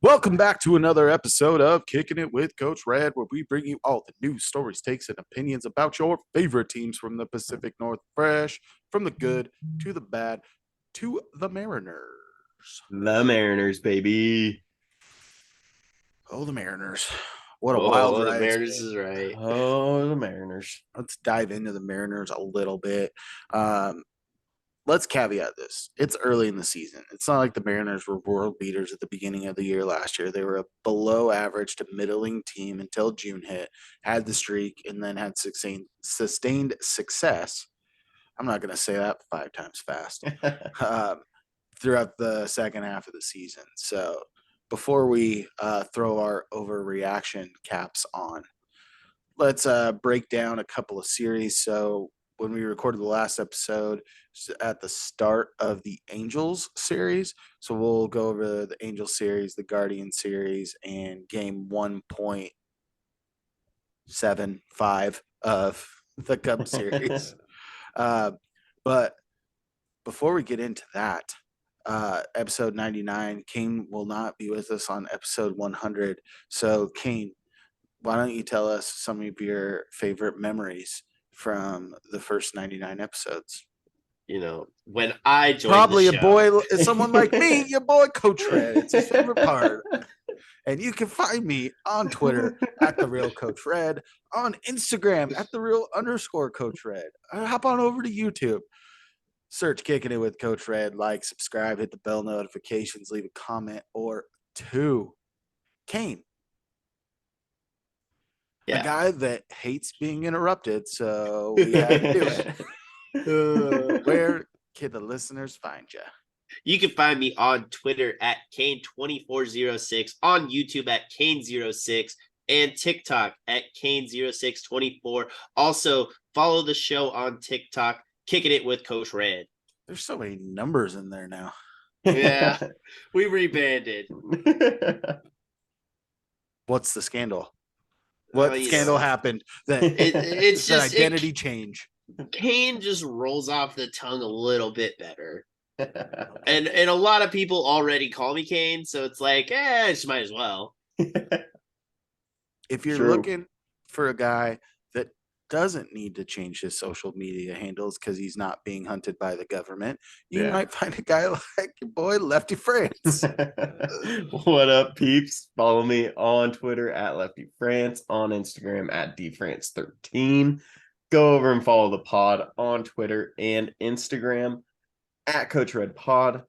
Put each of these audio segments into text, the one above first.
Welcome back to another episode of Kicking It with Coach Red, where we bring you all the news, stories, takes, and opinions about your favorite teams from the Pacific Northwest, from the good to the bad to the Mariners. The Mariners, baby. Oh, the Mariners. What a wild Oh, the ride it's Mariners been. is right. Oh, the Mariners. Let's dive into the Mariners a little bit. Um, let's caveat this. It's early in the season. It's not like the Mariners were world beaters at the beginning of the year last year. They were a below average to middling team until June hit, had the streak, and then had sustained success. I'm not going to say that 5 times fast um, throughout the second half of the season. So before we throw our overreaction caps on, let's break down a couple of series. So when we recorded the last episode at the start of the Angels series, so we'll go over the Angels series, the Guardian series, and game 1.75 of the Cubs series. uh, but before we get into that, episode 99, Cain will not be with us on episode 100. So, Cain, why don't you tell us some of your favorite memories from the first 99 episodes? When I joined the Probably a show. boy, someone like me, your boy Coach Red. It's his favorite part. And you can find me on Twitter at the real Coach Red, on Instagram at the real underscore Coach Red. Hop on over to YouTube. Search Kicking It with Coach Red. Like, subscribe, hit the bell notifications, leave a comment or two. Cain, a Yeah. guy that hates being interrupted, so we had to do it. Where can the listeners find you? You can find me on Twitter at Cain2406, on YouTube at Cain06, and TikTok at Cain0624. Also, follow the show on TikTok, Kicking It with Coach Red. There's so many numbers in there now. Yeah, we rebranded. What's the scandal? What scandal happened that it's that just identity change? Cain just rolls off the tongue a little bit better. And a lot of people already call me Cain, so it's like, I just might as well. If you're looking for a guy that doesn't need to change his social media handles because he's not being hunted by the government, you might find a guy like your boy Lefty France. What up, peeps? Follow me on Twitter at Lefty France, on Instagram at DFrance13. Go over and follow the pod on Twitter and Instagram at Coach Red Pod.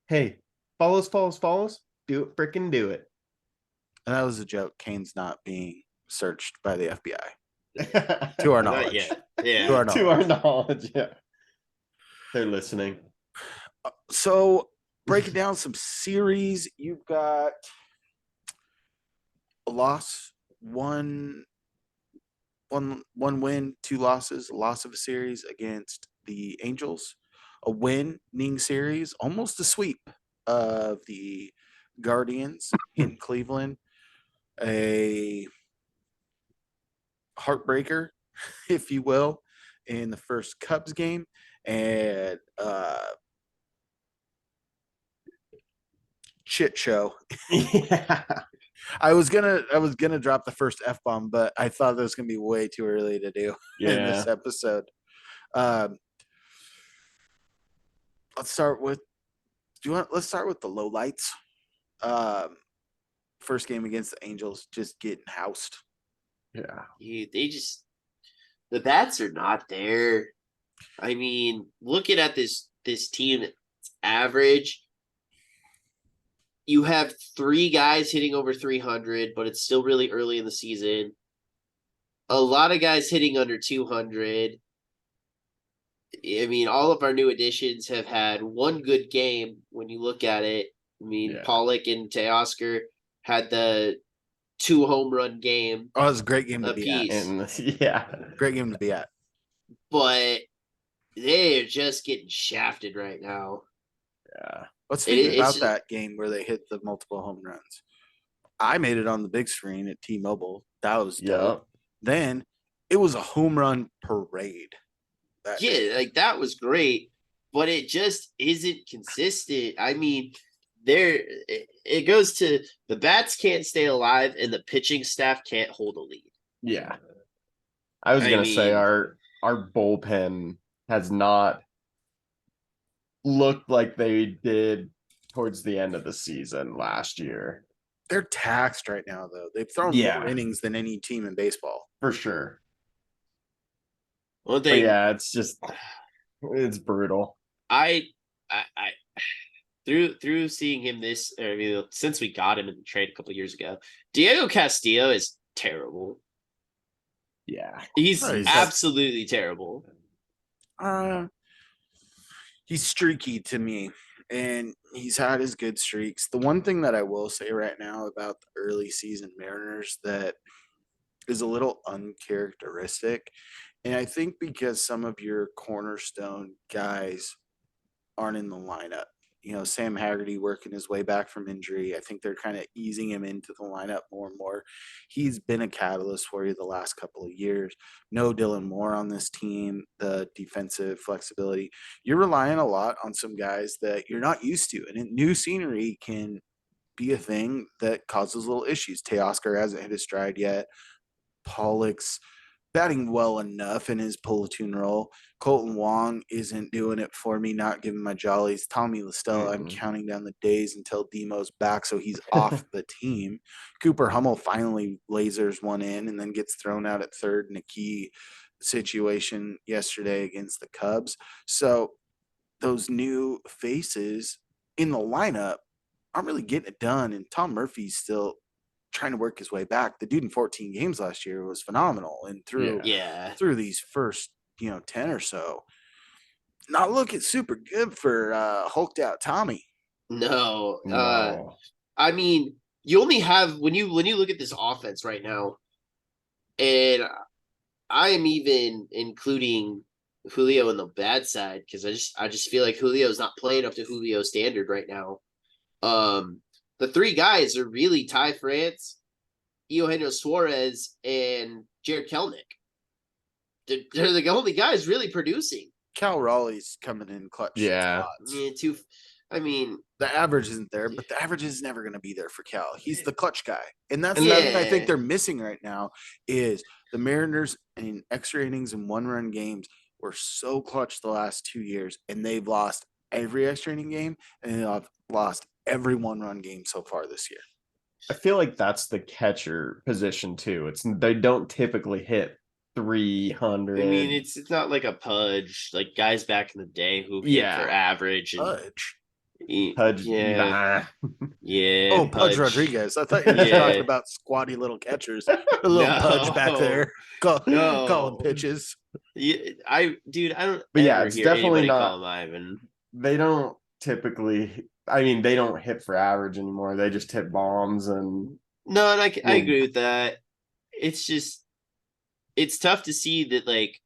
Hey, follows. Do it, freaking do it. And that was a joke. Cain's not being searched by the FBI. To our knowledge. Not yet. Yeah. To our knowledge. Yeah. They're listening. So breaking down some series, you've got a loss, one win, 2 losses, a loss of a series against the Angels, a winning series, almost a sweep of the Guardians in Cleveland, a heartbreaker, if you will, in the first Cubs game, and shit show. Yeah. I was gonna drop the first F-bomb, but I thought that was gonna be way too early to do in this episode. Let's start with let's start with the lowlights. First game against the Angels, just getting housed. Yeah. The bats are not there. I mean, looking at this team that's average, you have 3 guys hitting over 300, but it's still really early in the season. A lot of guys hitting under 200. I mean, all of our new additions have had one good game when you look at it. I mean, Pollock and Teoscar had the 2 home run game. Oh, it was a great game to be at. Great game to be at. But they're just getting shafted right now. Yeah. Let's speak about that game where they hit the multiple home runs. I made it on the big screen at T-Mobile. That was dope. Then it was a home run parade. That was great, but it just isn't consistent. I mean, it it goes to the bats can't stay alive and the pitching staff can't hold a lead. Yeah. I was gonna say our bullpen has not looked like they did towards the end of the season last year. They're taxed right now, though. They've thrown more innings than any team in baseball. For sure. One thing, it's brutal. I through seeing him since we got him in the trade a couple of years ago, Diego Castillo is terrible. Yeah, he's absolutely terrible. He's streaky to me, and he's had his good streaks. The one thing that I will say right now about the early season Mariners that is a little uncharacteristic, and I think because some of your cornerstone guys aren't in the lineup. Sam Haggerty working his way back from injury. I think they're kind of easing him into the lineup more and more. He's been a catalyst for you the last couple of years. No Dylan Moore on this team, the defensive flexibility. You're relying a lot on some guys that you're not used to. And new scenery can be a thing that causes little issues. Teoscar hasn't hit his stride yet. Pollock's batting well enough in his platoon role. Colton Wong isn't doing it for me, not giving my jollies. Tommy LaStella, I'm counting down the days until Demo's back, so he's off the team. Cooper Hummel finally lasers one in and then gets thrown out at third in a key situation yesterday against the Cubs. So those new faces in the lineup aren't really getting it done, and Tom Murphy's still trying to work his way back. The dude in 14 games last year was phenomenal, and through these first 10 or so, not looking super good for hulked out Tommy. No. I mean, you only have when you look at this offense right now, and I am even including Julio in the bad side because I just feel like Julio's not playing up to Julio's standard right now. The three guys are really Ty France, Eugenio Suarez, and Jared Kelenic. They're the only guys really producing. Cal Raleigh's coming in clutch. Yeah, the average isn't there, but the average is never going to be there for Cal. He's the clutch guy. And that's the thing I think they're missing right now is the Mariners in extra innings and one-run games were so clutch the last 2 years, and they've lost every extra inning game, and they've lost every one-run game so far this year. I feel like that's the catcher position too. They don't typically hit 300. I mean, it's not like a Pudge, like guys back in the day who hit for average. Pudge, yeah. Oh, Pudge Rodriguez. I thought you were talking about squatty little catchers. A little Pudge back there, calling pitches. Yeah, I don't. But yeah, it's definitely not. Call him Ivan. They don't typically. I mean, they don't hit for average anymore. They just hit bombs and. No, and I agree with that. It's just, it's tough to see that like,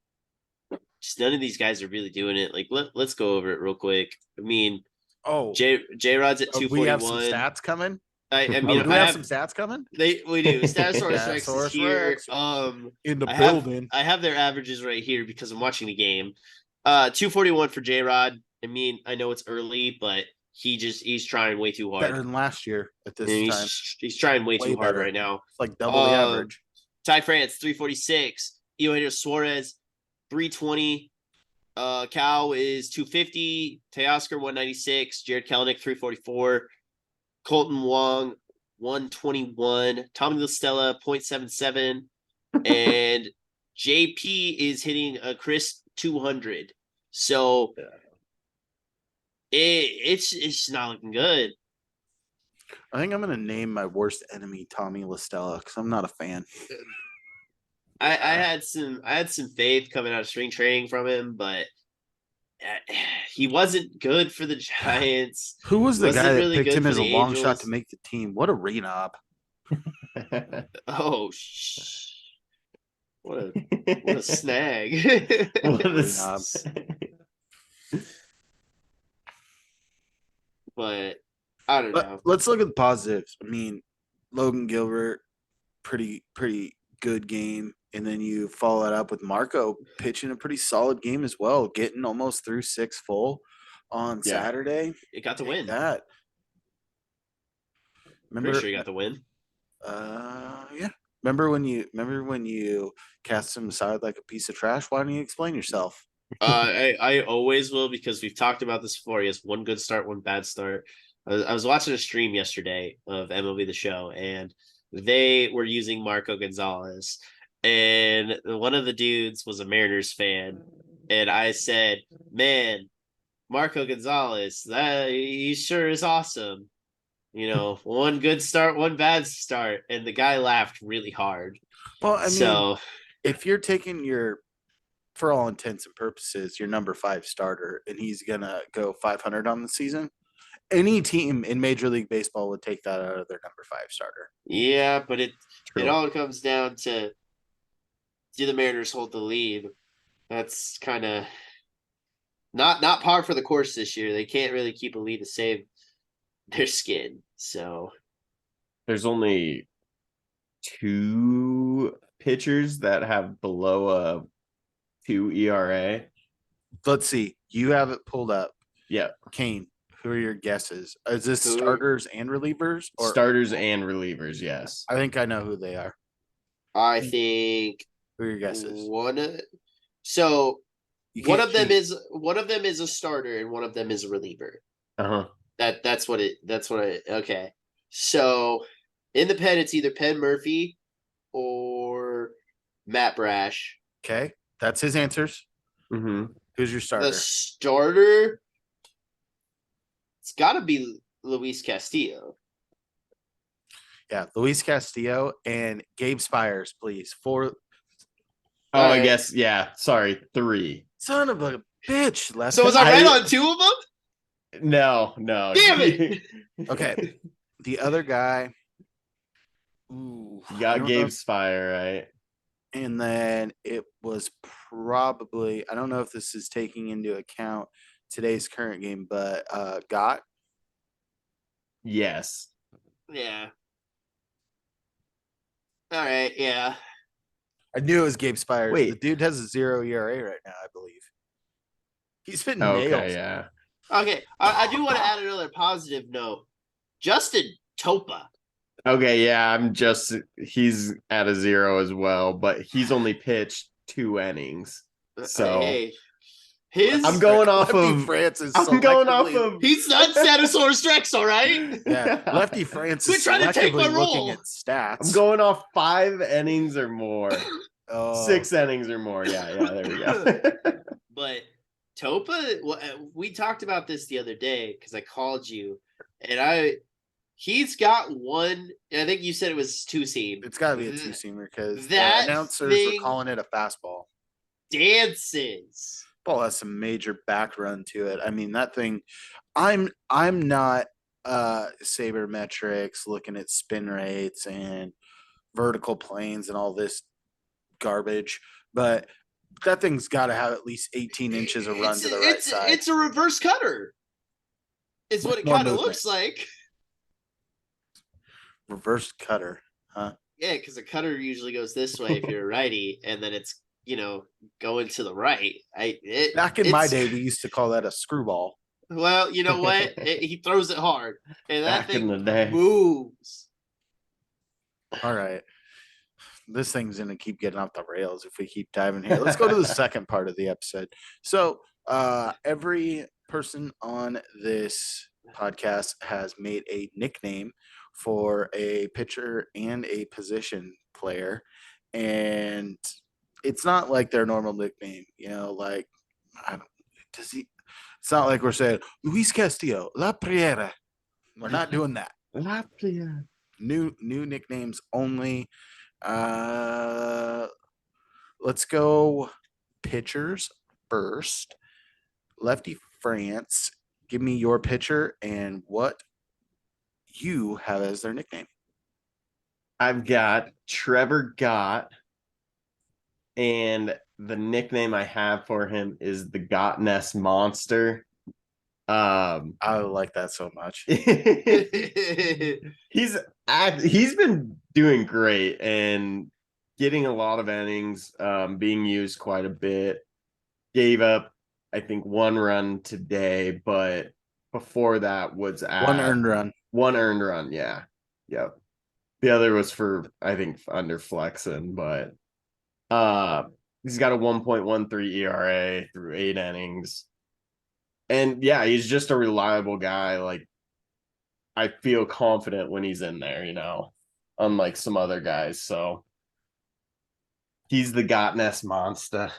just none of these guys are really doing it. Like, let's go over it real quick. I mean, J Rod's at 241. We have some stats coming. I mean, do we have some stats coming? We do. Statosaurus Rex is here. In the building. I have their averages right here because I'm watching the game. 241 for J Rod. I mean, I know it's early, but he's trying way too hard. Better than last year at this time. He's trying way too hard right now. It's like double the average. Ty France 346. Eugenio Suarez 320. Cal is 250. Teoscar 196. Jared Kelenic 344. Colton Wong 121. Tommy LaStella 0.77. And JP is hitting a crisp 200. So it's not looking good. I think I'm going to name my worst enemy Tommy LaStella because I'm not a fan. I had some faith coming out of spring training from him, but he wasn't good for the Giants. Who was the guy that picked him as a long shot to make the team? What a re-knob. Oh, what a snag. What a re-knob. But I don't know. Let's look at the positives. I mean, Logan Gilbert, pretty good game. And then you follow that up with Marco pitching a pretty solid game as well, getting almost through 6 full on Saturday. It got the win. That. Remember? Pretty sure you got the win. Yeah. Remember when you cast him aside like a piece of trash? Why don't you explain yourself? I always will because we've talked about this before. He has one good start, one bad start. I was watching a stream yesterday of MLB The Show, and they were using Marco Gonzalez, and one of the dudes was a Mariners fan, and I said, "Man, Marco Gonzalez, that he sure is awesome. One good start, one bad start," and the guy laughed really hard. Well, I mean, So if you're taking for all intents and purposes, your number 5 starter, and he's gonna go 500 on the season, any team in Major League Baseball would take that out of their number 5 starter. yeah, but it True. all comes down to, do the Mariners hold the lead? That's kind of not par for the course this year. They can't really keep a lead to save their skin. So There's only 2 pitchers that have below a 2 ERA. Let's see. You have it pulled up. Yeah. Cain, who are your guesses? Is this starters and relievers? Or starters and relievers, yes. I think I know who they are. I think Who are your guesses? So You one can't of them cheat. is a starter and one of them is a reliever. Uh-huh. Okay. So in the pen, it's either Penn Murphy or Matt Brash. Okay. That's his answers. Mm-hmm. Who's your starter? The starter, it's got to be Luis Castillo. Yeah, Luis Castillo and Gabe Spires, please. 4. Oh, I guess, yeah. Sorry, 3. Son of a bitch. Left. So was I right on 2 of them? No. Damn it. Okay. The other guy. Ooh, You got Gabe Spire, right? And then it was probably, I don't know if this is taking into account today's current game, but Gott. Yes. Yeah. All right. Yeah. I knew it was Gabe Spires. Wait. The dude has a 0 ERA right now, I believe. He's been nails. Okay, yeah. Okay. I do want to add another positive note. Justin Topa. Okay, yeah, he's at a 0 as well, but he's only pitched 2 innings. So hey, I'm going off Lefty of France is I'm going off of he's not Statosaurus Rex, all right? Yeah, Lefty France Quit is trying to take my selectively looking role. at stats. I'm going off 5 innings or more. Oh. 6 innings or more. Yeah, there we go. But Topa, we talked about this the other day because I called you, and he's got one. I think you said it was 2-seam. It's got to be a 2-seamer because the that announcers were calling it a fastball. Dances. Ball has some major back run to it. I mean, that thing. I'm not sabermetrics looking at spin rates and vertical planes and all this garbage, but that thing's got to have at least 18 inches of run to the right side. It's a reverse cutter. It's what it kind of looks like. Reverse cutter, huh? Yeah, because a cutter usually goes this way if you're a righty, and then it's going to the right. Back in my day, we used to call that a screwball. Well, you know what? He throws it hard, and that Back in the thing day. moves. All right. This thing's going to keep getting off the rails if we keep diving here. Let's go to the second part of the episode. So every person on this podcast has made a nickname for a pitcher and a position player. And it's not like their normal nickname, like, it's not like we're saying, Luis Castillo, La Priera. We're not doing that. La Priera. New nicknames only. Let's go pitchers first. Lefty France, give me your pitcher and what you have as their nickname. I've got Trevor Gott, and the nickname I have for him is the Gott Nest Monster. I like that so much. He's been doing great and getting a lot of innings, being used quite a bit. Gave up, I think, 1 run today, but before that was at 1 earned run. 1 earned run, yeah. Yep. The other was for, I think, under flexing, but he's got a 1.13 ERA through 8 innings. And yeah, he's just a reliable guy. Like, I feel confident when he's in there, unlike some other guys. So he's the Gotness monster.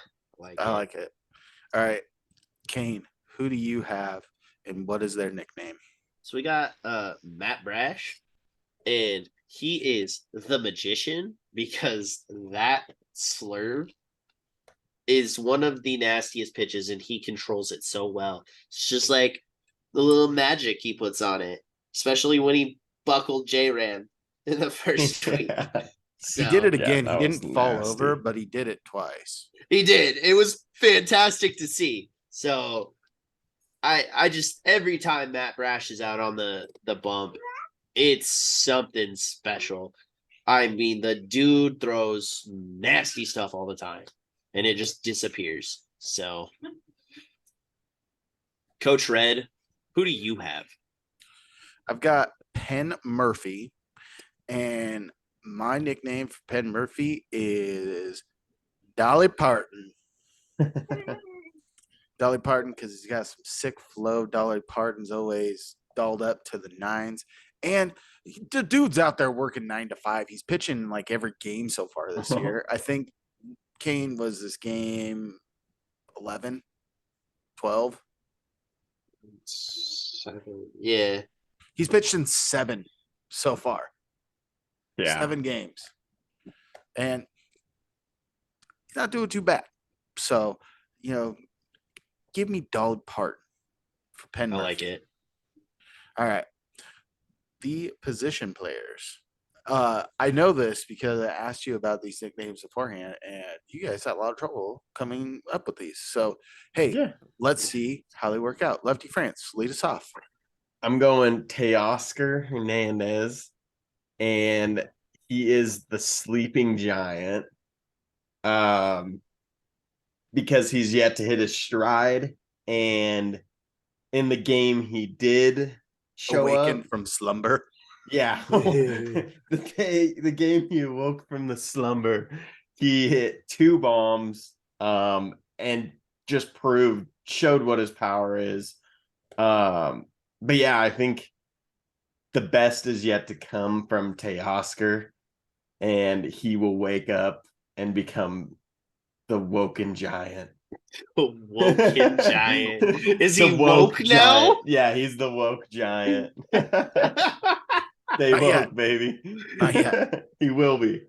I like it. All right, Cain, who do you have, and what is their nickname? So we got Matt Brash, and he is the magician because that slurve is one of the nastiest pitches, and he controls it so well. It's just like the little magic he puts on it, especially when he buckled J-Ram in the first tweet. Yeah. He did it So again. that He was didn't fall nasty. over, but he did it twice. he did. It was fantastic to see. So I just every time Matt Brash is out on the bump, it's something special. I mean, the dude throws nasty stuff all the time, and it just disappears. So, Coach Red, who do you have? I've got Penn Murphy, and my nickname for Penn Murphy is Dolly Parton. Dolly Parton, because he's got some sick flow. Dolly Parton's always dolled up to the nines. And the dude's out there working 9 to 5. He's pitching like every game so far this year. I think Cain was this game 11, 12. Yeah. He's pitched in 7 so far. Yeah. 7 games. And he's not doing too bad. So, give me Dolly Parton for Penn Murphy. I like it. All right. The position players. I know this because I asked you about these nicknames beforehand, and you guys had a lot of trouble coming up with these. So, hey, let's see how they work out. Lefty France, lead us off. I'm going Teoscar Hernandez, and he is the sleeping giant. Because he's yet to hit his stride, and in the game he did show Awaken up from slumber. Yeah. the game he awoke from the slumber, he hit 2 bombs, and just showed what his power is. But yeah, I think the best is yet to come from Teoscar, and he will wake up and become the woken giant. Woken giant. Is The he woke now? giant. Yeah, he's the woke giant. Stay Not woke, yet. baby. Not yet. He will be.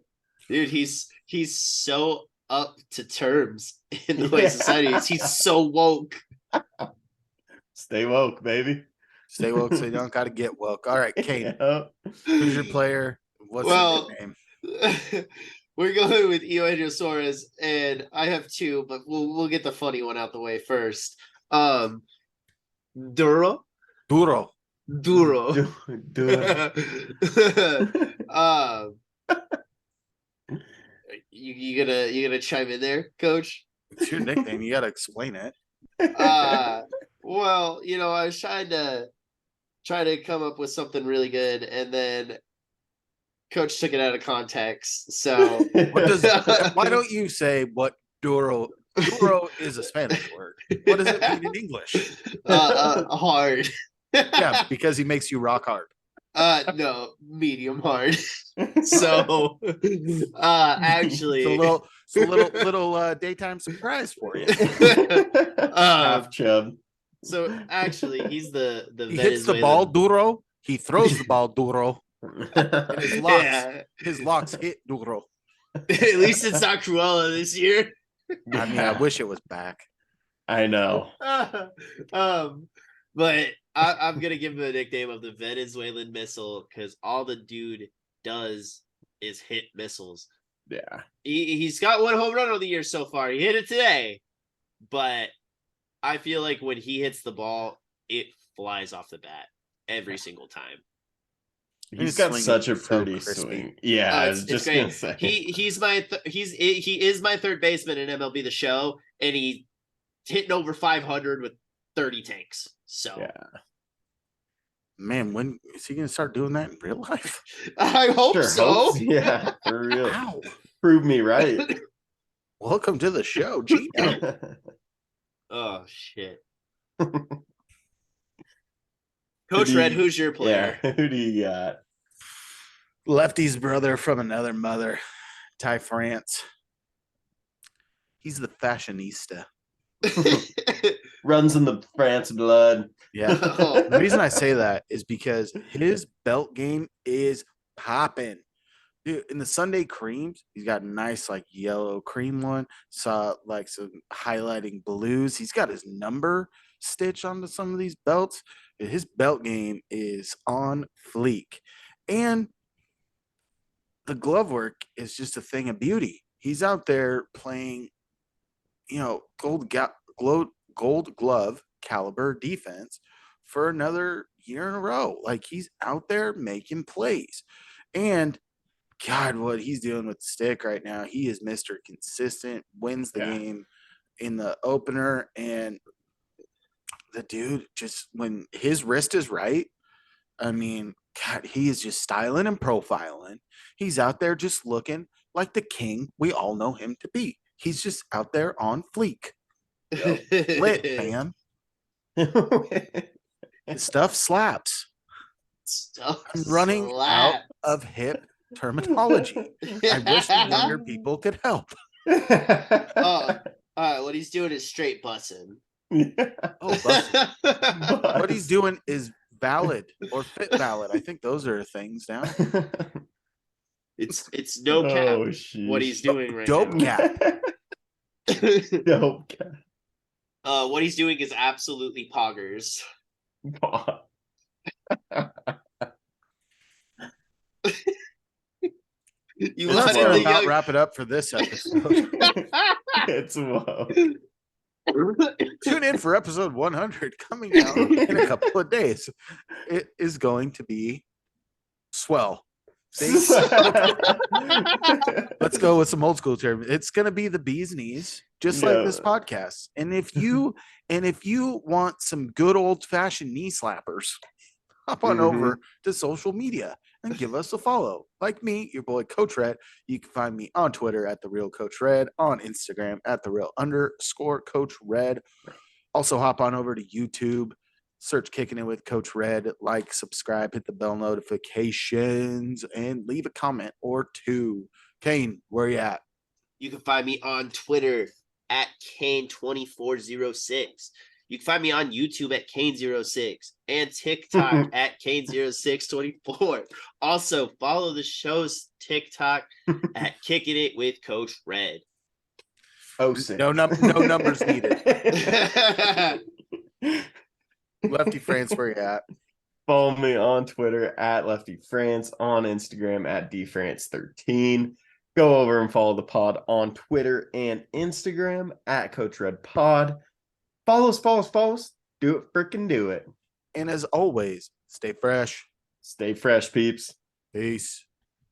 Dude, he's so up to terms in the way society is. He's so woke. Stay woke, baby. Stay woke so you don't got to get woke. All right, Kate, Yep. who's your player? What's your name? We're going with Eugenio Suarez, and I have 2, but we'll get the funny one out the way first. Duro. Duro. You gonna chime in there, Coach? It's your nickname. You got to explain it. Well, I was trying to come up with something really good, and then Coach took it out of context. So why don't you say what Duro? Duro is a Spanish word. What does it mean in English? Hard. Yeah, because he makes you rock hard. No, medium hard. So, actually, it's a little daytime surprise for you. Half chub. So actually, he's the he hits the ball Duro. He throws the ball Duro. And his locks hit Duro. At least it's not Cruella this year. I mean, I wish it was back. I know. But I'm gonna give him the nickname of the Venezuelan missile because all the dude does is hit missiles. Yeah. He's got 1 home run of the year so far. He hit it today, but I feel like when he hits the ball, it flies off the bat every single time. He's got such a pretty swing. Yeah, I was just gonna say he is my third baseman in MLB The Show, and he's hitting over 500 with 30 tanks. So yeah, Man, when is he going to start doing that in real life? I hope Sure so. hopes. Yeah, for real. Wow. Prove me right. Welcome to the show, Gino. Oh shit. Coach Red, who's your player? Yeah, who do you got? Lefty's brother from another mother, Ty France. He's the fashionista. Runs in the France blood. Yeah. The reason I say that is because his belt game is popping. Dude, in the Sunday creams, he's got a nice like yellow cream one. Saw like some highlighting blues. He's got his number stitched onto some of these belts. His belt game is on fleek. And the glove work is just a thing of beauty. He's out there playing, gold glove caliber defense for another year in a row. Like he's out there making plays. And God, what he's doing with the stick right now, he is Mr. Consistent, wins the game in the opener. And the dude just, when his wrist is right, I mean, God, he is just styling and profiling. He's out there just looking like the king we all know him to be. He's just out there on fleek. Lit, fam. His stuff slaps. I'm running out of hip terminology. I wish the younger people could help. What he's doing is straight bussing. Oh, bussing. What he's doing is valid or fit valid. I think those are things now. It's no cap what he's doing right dope now. Cap. Dope cap. What he's doing is absolutely poggers. That's going to about wrap it up for this episode. It's whoa. Tune in for episode 100 coming out in a couple of days. It is going to be swell. Let's go with some old school terms. It's going to be the bee's knees, just like this podcast. And if you want some good old fashioned knee slappers, hop on over to social media and give us a follow. Like me, your boy Coach Red. You can find me on Twitter at the real Coach Red, on Instagram at the real_Coach Red. Also hop on over to YouTube, search Kicking It with Coach Red, like, subscribe, hit the bell notifications, and leave a comment or two. Cain, where you at? You can find me on Twitter at Cain2406. You can find me on YouTube at Cain06 and TikTok at Cain0624. Also, follow the show's TikTok at Kicking It with Coach Red. Oh, no numbers needed. Lefty France, where you at? Follow me on Twitter at Lefty France, on Instagram at DFrance13. Go over and follow the pod on Twitter and Instagram at Coach Red Pod. Follow us. Do it, freaking do it. And as always, stay fresh. Stay fresh, peeps. Peace.